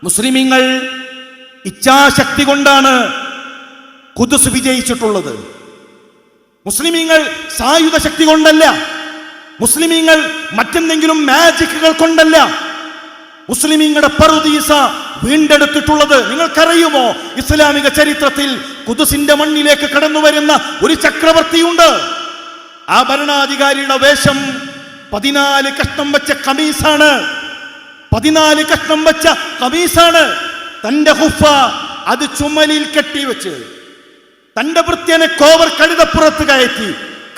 മുസ്ലിമീങ്ങൾ ഇച്ഛാശക്തി കൊണ്ടാണ് ഖുദ്സ് വിജയിച്ചിട്ടുള്ളത്. മുസ്ലിമീങ്ങൾ സായുധ ശക്തി കൊണ്ടല്ല, മുസ്ലിമീങ്ങൾ മറ്റെന്തെങ്കിലും മാജിക്കുകൾ കൊണ്ടല്ല മുസ്ലിമീങ്ങളുടെ പറുദീസ വീണ്ടെടുത്തിട്ടുള്ളത്. നിങ്ങൾക്കറിയുമോ, ഇസ്ലാമിക ചരിത്രത്തിൽ ഖുദ്സിന്റെ മണ്ണിലേക്ക് കടന്നു വരുന്ന ഒരു ചക്രവർത്തിയുണ്ട്. ആ ഭരണാധികാരിയുടെ വേഷം 14 കഷ്ണം വെച്ച കമീസാണ്. 14 കഷ്ണം വെച്ച കമീസാണ്. തന്റെ ഹുഫ അത് ചുമലിൽ കെട്ടിവെച്ച് തന്റെ ഭൃത്യനെ കോവർ കഴുതപ്പുറത്ത് കയറ്റി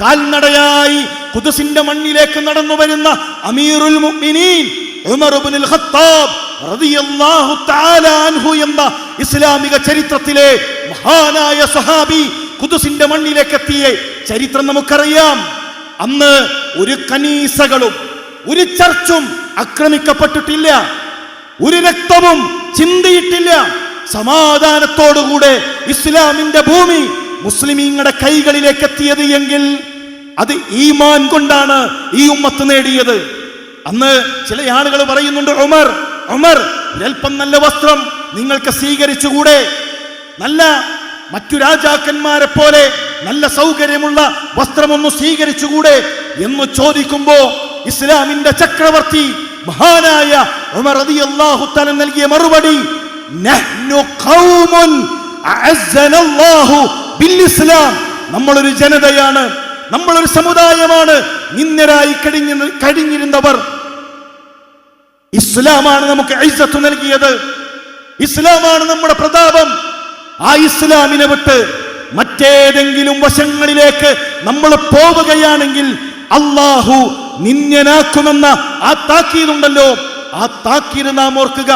കാൽനടയായി ഖുദ്സിന്റെ മണ്ണിലേക്ക് നടന്നു വരുന്ന അമീറുൽ മുഅ്മിനീൻ ഉമർ ഇബ്നുൽ ഖത്താബ് റളിയല്ലാഹു തആല അൻഹു എന്ന ഇസ്ലാമിക ചരിത്രത്തിലെ മഹാനായ സ്വഹാബി ഖുദ്സിന്റെ മണ്ണിലേക്ക് എത്തിയ ചരിത്രം നമുക്കറിയാം. അന്ന് ഒരു കനീസകളും ഒരു ചർച്ചും ആക്രമിക്കപ്പെട്ടിട്ടില്ല, ഒരു രക്തവും ചിന്തിയിട്ടില്ല. സമാധാനത്തോടുകൂടെ ഇസ്ലാമിന്റെ ഭൂമി മുസ്ലിമീങ്ങളുടെ കൈകളിലേക്ക് എത്തിയത് എങ്കിൽ അത് ഈമാൻ കൊണ്ടാണ് ഈ ഉമ്മത്ത് നേടിയത്. അന്ന് ചില ആളുകൾ പറയുന്നുണ്ട്, ഉമർ ഒരൽപ്പം നല്ല വസ്ത്രം നിങ്ങൾക്ക് സ്വീകരിച്ചുകൂടെ, നല്ല മറ്റു രാജാക്കന്മാരെ പോലെ നല്ല സൗകര്യമുള്ള വസ്ത്രമൊന്ന് സ്വീകരിച്ചുകൂടെ എന്ന് ചോദിക്കുമ്പോ ഇസ്ലാമിന്റെ ചക്രവർത്തി മഹാനായ ഉമർ റളിയല്ലാഹു തആല നൽകിയ മറുപടി, നഹ്നു ഖൗമുൻ അഅസ്സനല്ലാഹു ബിൽ ഇസ്ലാം. നമ്മളൊരു ജനതയാണ്, നമ്മളൊരു സമുദായമാണ്. നിന്ദരായി കഴിഞ്ഞിരുന്നവർ, ഇസ്ലാമാണ് നമുക്ക് ഇസ്സത്ത് നൽകിയത്, ഇസ്ലാമാണ് നമ്മുടെ പ്രതാപം. ആ ഇസ്ലാമിനെ വിട്ട് മറ്റേതെങ്കിലും വശങ്ങളിലേക്ക് നമ്മൾ പോവുകയാണെങ്കിൽ അല്ലാഹു നിന്യനാക്കുമെന്ന ആ താക്കീതുണ്ടല്ലോ, ആ താക്കീത് നാം ഓർക്കുക.